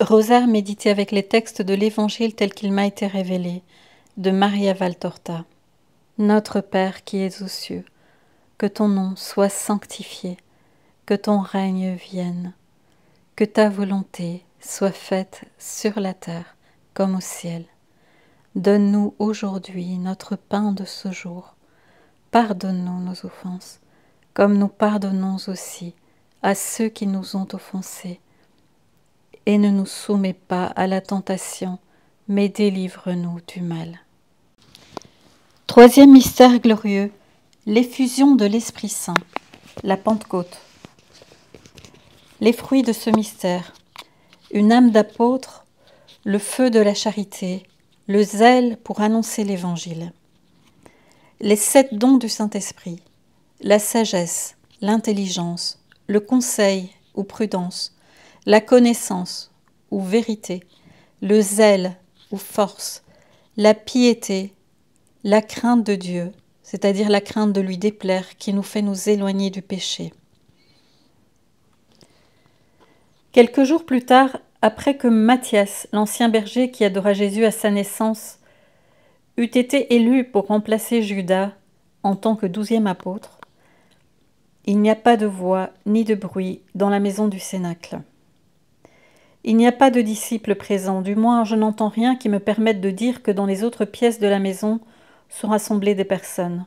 Rosaire médité avec les textes de l'Évangile tel qu'il m'a été révélé, de Maria Valtorta. Notre Père qui es aux cieux, que ton nom soit sanctifié, que ton règne vienne, que ta volonté soit faite sur la terre comme au ciel. Donne-nous aujourd'hui notre pain de ce jour. Pardonne-nous nos offenses, comme nous pardonnons aussi à ceux qui nous ont offensés. Et ne nous soumets pas à la tentation, mais délivre-nous du mal. Troisième mystère glorieux, l'effusion de l'Esprit Saint, la Pentecôte. Les fruits de ce mystère, une âme d'apôtre, le feu de la charité, le zèle pour annoncer l'Évangile. Les 7 dons du Saint-Esprit, la sagesse, l'intelligence, le conseil ou prudence, la connaissance ou vérité, le zèle ou force, la piété, la crainte de Dieu, c'est-à-dire la crainte de lui déplaire qui nous fait nous éloigner du péché. Quelques jours plus tard, après que Matthias, l'ancien berger qui adora Jésus à sa naissance, eût été élu pour remplacer Judas en tant que 12e apôtre, il n'y a pas de voix ni de bruit dans la maison du Cénacle. Il n'y a pas de disciples présents, du moins je n'entends rien qui me permette de dire que dans les autres pièces de la maison sont rassemblées des personnes.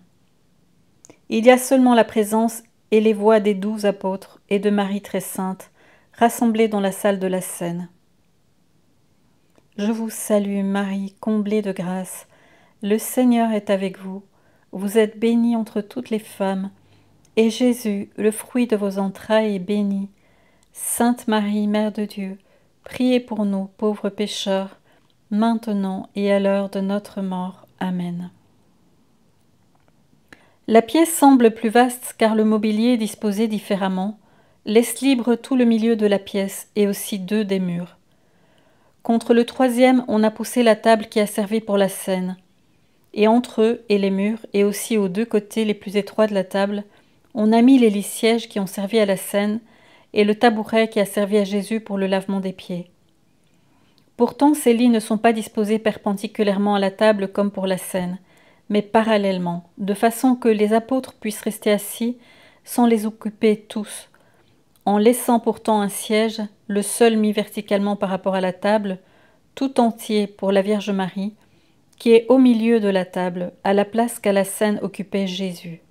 Il y a seulement la présence et les voix des 12 apôtres et de Marie très sainte, rassemblés dans la salle de la scène. Je vous salue Marie, comblée de grâce, le Seigneur est avec vous, vous êtes bénie entre toutes les femmes, et Jésus, le fruit de vos entrailles, est béni. Sainte Marie, Mère de Dieu, priez pour nous, pauvres pécheurs, maintenant et à l'heure de notre mort. Amen. La pièce semble plus vaste car le mobilier, disposé différemment, laisse libre tout le milieu de la pièce et aussi 2 des murs. Contre le 3e, on a poussé la table qui a servi pour la scène. Et entre eux et les murs, et aussi aux 2 côtés les plus étroits de la table, on a mis les lits-sièges qui ont servi à la scène et le tabouret qui a servi à Jésus pour le lavement des pieds. Pourtant, ces lits ne sont pas disposés perpendiculairement à la table comme pour la scène, mais parallèlement, de façon que les apôtres puissent rester assis sans les occuper tous, en laissant pourtant un siège, le seul mis verticalement par rapport à la table, tout entier pour la Vierge Marie, qui est au milieu de la table, à la place qu'à la scène occupait Jésus.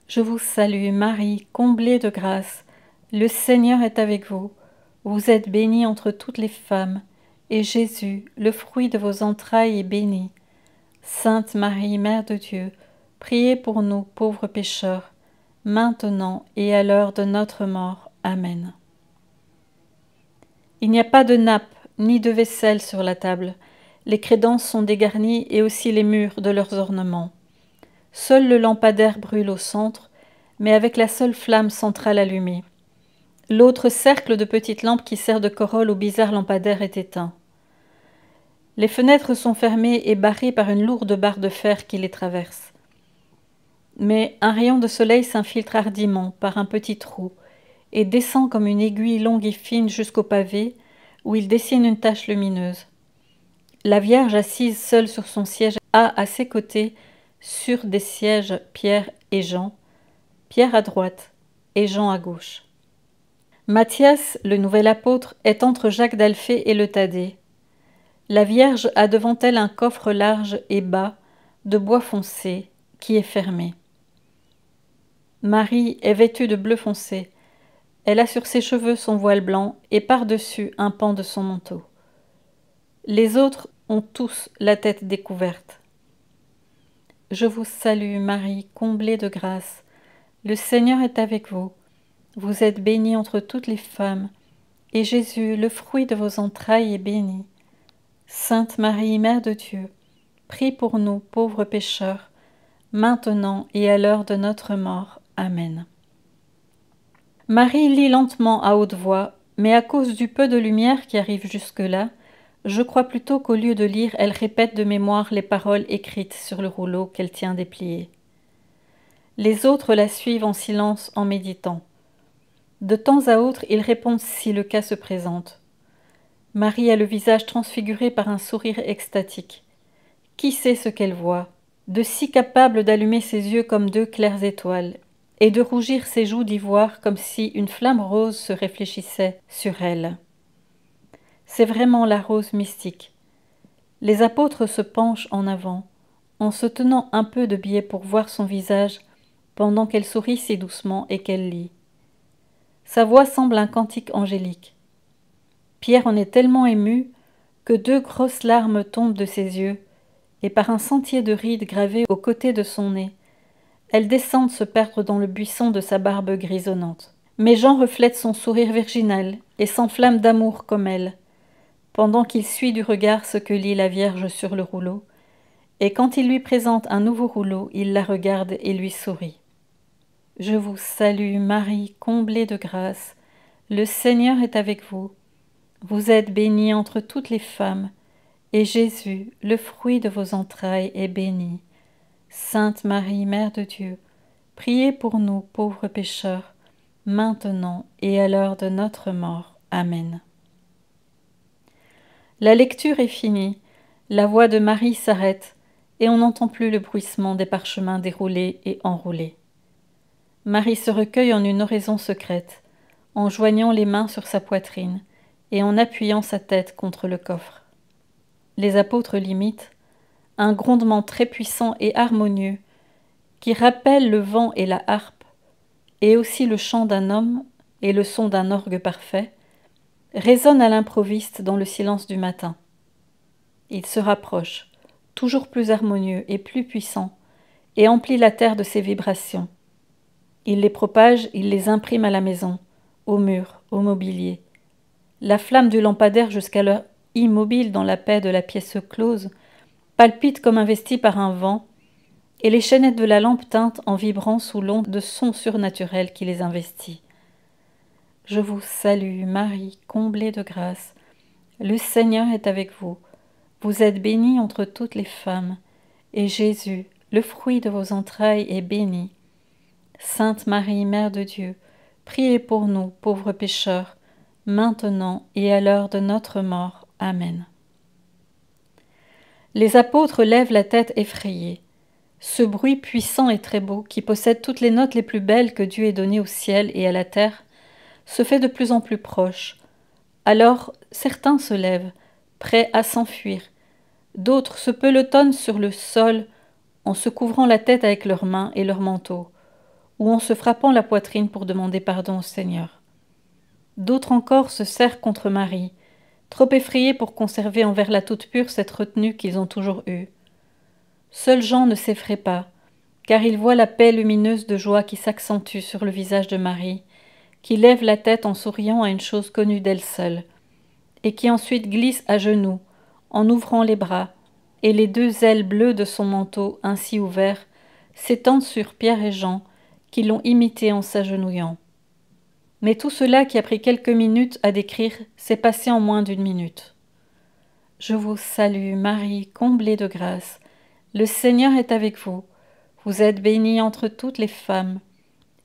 Je vous salue Marie, comblée de grâce, le Seigneur est avec vous. Vous êtes bénie entre toutes les femmes, et Jésus, le fruit de vos entrailles, est béni. Sainte Marie, Mère de Dieu, priez pour nous pauvres pécheurs, maintenant et à l'heure de notre mort. Amen. Il n'y a pas de nappe ni de vaisselle sur la table. Les crédences sont dégarnies et aussi les murs de leurs ornements. Seul le lampadaire brûle au centre, mais avec la seule flamme centrale allumée. L'autre cercle de petites lampes qui sert de corolle au bizarre lampadaire est éteint. Les fenêtres sont fermées et barrées par une lourde barre de fer qui les traverse. Mais un rayon de soleil s'infiltre hardiment par un petit trou et descend comme une aiguille longue et fine jusqu'au pavé où il dessine une tache lumineuse. La Vierge assise seule sur son siège a à ses côtés, sur des sièges, Pierre et Jean, Pierre à droite et Jean à gauche. Matthias, le nouvel apôtre, est entre Jacques d'Alphée et le Thaddée. La Vierge a devant elle un coffre large et bas, de bois foncé, qui est fermé. Marie est vêtue de bleu foncé. Elle a sur ses cheveux son voile blanc et par-dessus un pan de son manteau. Les autres ont tous la tête découverte. Je vous salue Marie, comblée de grâce. Le Seigneur est avec vous. Vous êtes bénie entre toutes les femmes, et Jésus, le fruit de vos entrailles, est béni. Sainte Marie, Mère de Dieu, prie pour nous pauvres pécheurs, maintenant et à l'heure de notre mort. Amen. Marie lit lentement à haute voix, mais à cause du peu de lumière qui arrive jusque-là, je crois plutôt qu'au lieu de lire, elle répète de mémoire les paroles écrites sur le rouleau qu'elle tient déplié. Les autres la suivent en silence en méditant. De temps à autre, ils répondent si le cas se présente. Marie a le visage transfiguré par un sourire extatique. Qui sait ce qu'elle voit? De si capable d'allumer ses yeux comme deux claires étoiles, et de rougir ses joues d'ivoire comme si une flamme rose se réfléchissait sur elle. C'est vraiment la rose mystique. Les apôtres se penchent en avant, en se tenant un peu de biais pour voir son visage, pendant qu'elle sourit si doucement et qu'elle lit. Sa voix semble un cantique angélique. Pierre en est tellement ému que deux grosses larmes tombent de ses yeux, et par un sentier de rides gravé au côté de son nez, elles descendent se perdre dans le buisson de sa barbe grisonnante. Mais Jean reflète son sourire virginal et s'enflamme d'amour comme elle, pendant qu'il suit du regard ce que lit la Vierge sur le rouleau, et quand il lui présente un nouveau rouleau, il la regarde et lui sourit. « Je vous salue, Marie, comblée de grâce. Le Seigneur est avec vous. Vous êtes bénie entre toutes les femmes, et Jésus, le fruit de vos entrailles, est béni. Sainte Marie, Mère de Dieu, priez pour nous pauvres pécheurs, maintenant et à l'heure de notre mort. Amen. » La lecture est finie, la voix de Marie s'arrête, et on n'entend plus le bruissement des parchemins déroulés et enroulés. Marie se recueille en une oraison secrète, en joignant les mains sur sa poitrine et en appuyant sa tête contre le coffre. Les apôtres l'imitent, un grondement très puissant et harmonieux qui rappelle le vent et la harpe, et aussi le chant d'un homme et le son d'un orgue parfait, résonne à l'improviste dans le silence du matin. Il se rapproche, toujours plus harmonieux et plus puissant, et emplit la terre de ses vibrations. Il les propage, il les imprime à la maison, aux murs, au mobilier. La flamme du lampadaire, jusqu'alors immobile dans la paix de la pièce close, palpite comme investie par un vent, et les chaînettes de la lampe tintent en vibrant sous l'onde de sons surnaturels qui les investit. Je vous salue, Marie, comblée de grâce. Le Seigneur est avec vous. Vous êtes bénie entre toutes les femmes, et Jésus, le fruit de vos entrailles, est béni. Sainte Marie, Mère de Dieu, priez pour nous, pauvres pécheurs, maintenant et à l'heure de notre mort. Amen. Les apôtres lèvent la tête effrayés. Ce bruit puissant et très beau, qui possède toutes les notes les plus belles que Dieu ait données au ciel et à la terre, se fait de plus en plus proche. Alors certains se lèvent, prêts à s'enfuir. D'autres se pelotonnent sur le sol en se couvrant la tête avec leurs mains et leurs manteaux, ou en se frappant la poitrine pour demander pardon au Seigneur. D'autres encore se serrent contre Marie, trop effrayés pour conserver envers la toute pure cette retenue qu'ils ont toujours eue. Seul Jean ne s'effraie pas, car il voit la paix lumineuse de joie qui s'accentue sur le visage de Marie, qui lève la tête en souriant à une chose connue d'elle seule, et qui ensuite glisse à genoux, en ouvrant les bras, et les deux ailes bleues de son manteau, ainsi ouverts, s'étendent sur Pierre et Jean, qui l'ont imité en s'agenouillant. Mais tout cela qui a pris quelques minutes à décrire s'est passé en moins d'une minute. Je vous salue, Marie, comblée de grâce. Le Seigneur est avec vous. Vous êtes bénie entre toutes les femmes,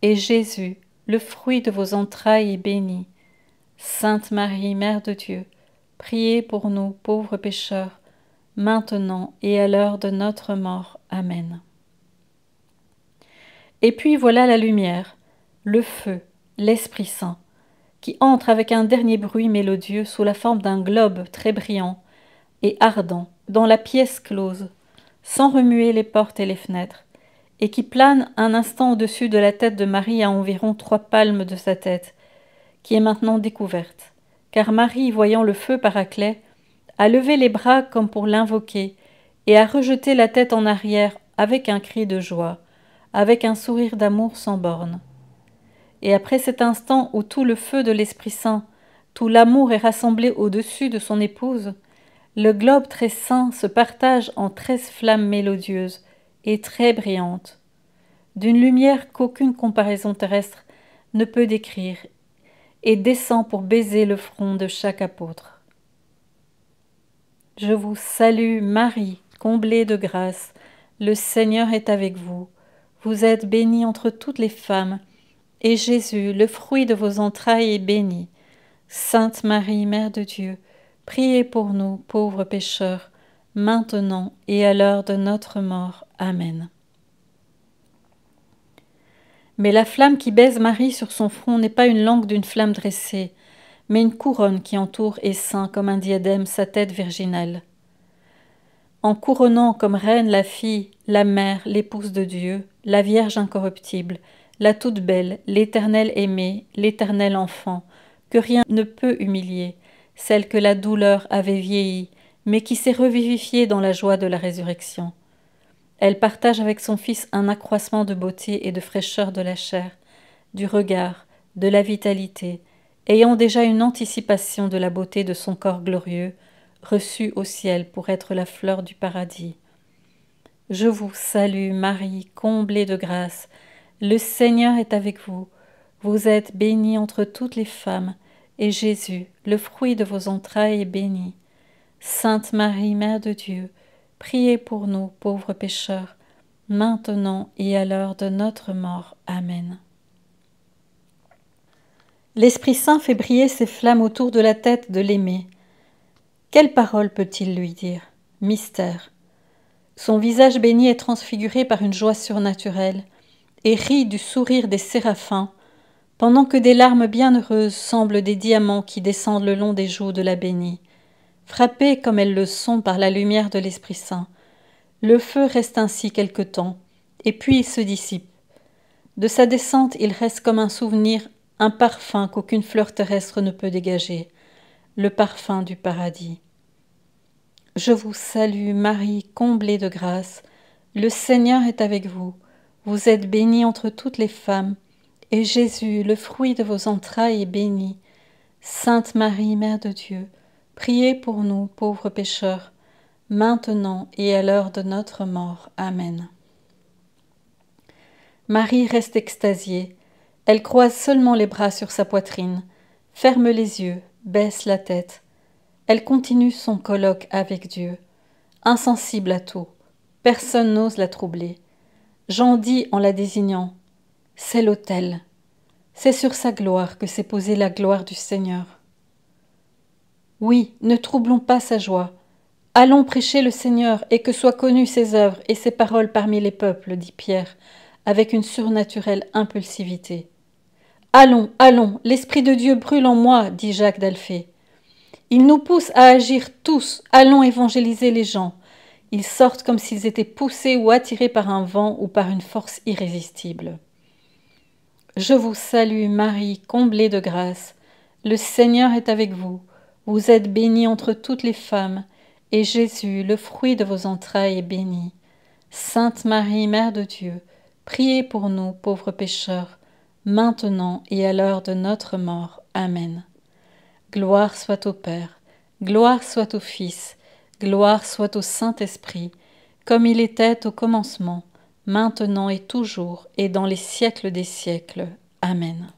et Jésus, le fruit de vos entrailles, est béni. Sainte Marie, Mère de Dieu, priez pour nous, pauvres pécheurs, maintenant et à l'heure de notre mort. Amen. Et puis voilà la lumière, le feu, l'Esprit Saint, qui entre avec un dernier bruit mélodieux sous la forme d'un globe très brillant et ardent dans la pièce close, sans remuer les portes et les fenêtres, et qui plane un instant au-dessus de la tête de Marie à environ 3 palmes de sa tête, qui est maintenant découverte, car Marie, voyant le feu Paraclet, a levé les bras comme pour l'invoquer et a rejeté la tête en arrière avec un cri de joie, avec un sourire d'amour sans bornes. Et après cet instant où tout le feu de l'Esprit Saint, tout l'amour est rassemblé au-dessus de son épouse, le globe très saint se partage en 13 flammes mélodieuses et très brillantes, d'une lumière qu'aucune comparaison terrestre ne peut décrire, et descend pour baiser le front de chaque apôtre. Je vous salue, Marie, comblée de grâce, le Seigneur est avec vous. Vous êtes bénie entre toutes les femmes, et Jésus, le fruit de vos entrailles, est béni. Sainte Marie, Mère de Dieu, priez pour nous, pauvres pécheurs, maintenant et à l'heure de notre mort. Amen. Mais la flamme qui baise Marie sur son front n'est pas une langue d'une flamme dressée, mais une couronne qui entoure et ceint comme un diadème sa tête virginale. En couronnant comme reine la fille, la mère, l'épouse de Dieu, la Vierge incorruptible, la toute belle, l'éternelle aimée, l'éternel enfant, que rien ne peut humilier, celle que la douleur avait vieillie, mais qui s'est revivifiée dans la joie de la résurrection. Elle partage avec son Fils un accroissement de beauté et de fraîcheur de la chair, du regard, de la vitalité, ayant déjà une anticipation de la beauté de son corps glorieux, reçu au ciel pour être la fleur du paradis. Je vous salue, Marie, comblée de grâce. Le Seigneur est avec vous. Vous êtes bénie entre toutes les femmes, et Jésus, le fruit de vos entrailles, est béni. Sainte Marie, Mère de Dieu, priez pour nous, pauvres pécheurs, maintenant et à l'heure de notre mort. Amen. L'Esprit Saint fait briller ses flammes autour de la tête de l'aimé. Quelle parole peut-il lui dire? Mystère. Son visage béni est transfiguré par une joie surnaturelle et rit du sourire des séraphins, pendant que des larmes bienheureuses semblent des diamants qui descendent le long des joues de la bénie. Frappées comme elles le sont par la lumière de l'Esprit Saint, le feu reste ainsi quelque temps, et puis il se dissipe. De sa descente, il reste comme un souvenir, un parfum qu'aucune fleur terrestre ne peut dégager, le parfum du paradis. Je vous salue, Marie, comblée de grâce. Le Seigneur est avec vous. Vous êtes bénie entre toutes les femmes, et Jésus, le fruit de vos entrailles, est béni. Sainte Marie, Mère de Dieu, priez pour nous, pauvres pécheurs, maintenant et à l'heure de notre mort. Amen. Marie reste extasiée. Elle croise seulement les bras sur sa poitrine, ferme les yeux, baisse la tête. Elle continue son colloque avec Dieu, insensible à tout. Personne n'ose la troubler. Jean dit en la désignant, « C'est l'autel. C'est sur sa gloire que s'est posée la gloire du Seigneur. » Oui, ne troublons pas sa joie. Allons prêcher le Seigneur et que soient connues ses œuvres et ses paroles parmi les peuples, dit Pierre, avec une surnaturelle impulsivité. Allons, allons, l'Esprit de Dieu brûle en moi, dit Jacques d'Alphée. Il nous pousse à agir tous, allons évangéliser les gens. Ils sortent comme s'ils étaient poussés ou attirés par un vent ou par une force irrésistible. Je vous salue, Marie, comblée de grâce. Le Seigneur est avec vous. Vous êtes bénie entre toutes les femmes, et Jésus, le fruit de vos entrailles, est béni. Sainte Marie, Mère de Dieu, priez pour nous, pauvres pécheurs, maintenant et à l'heure de notre mort. Amen. Gloire soit au Père, gloire soit au Fils, gloire soit au Saint-Esprit, comme il était au commencement, maintenant et toujours, et dans les siècles des siècles. Amen.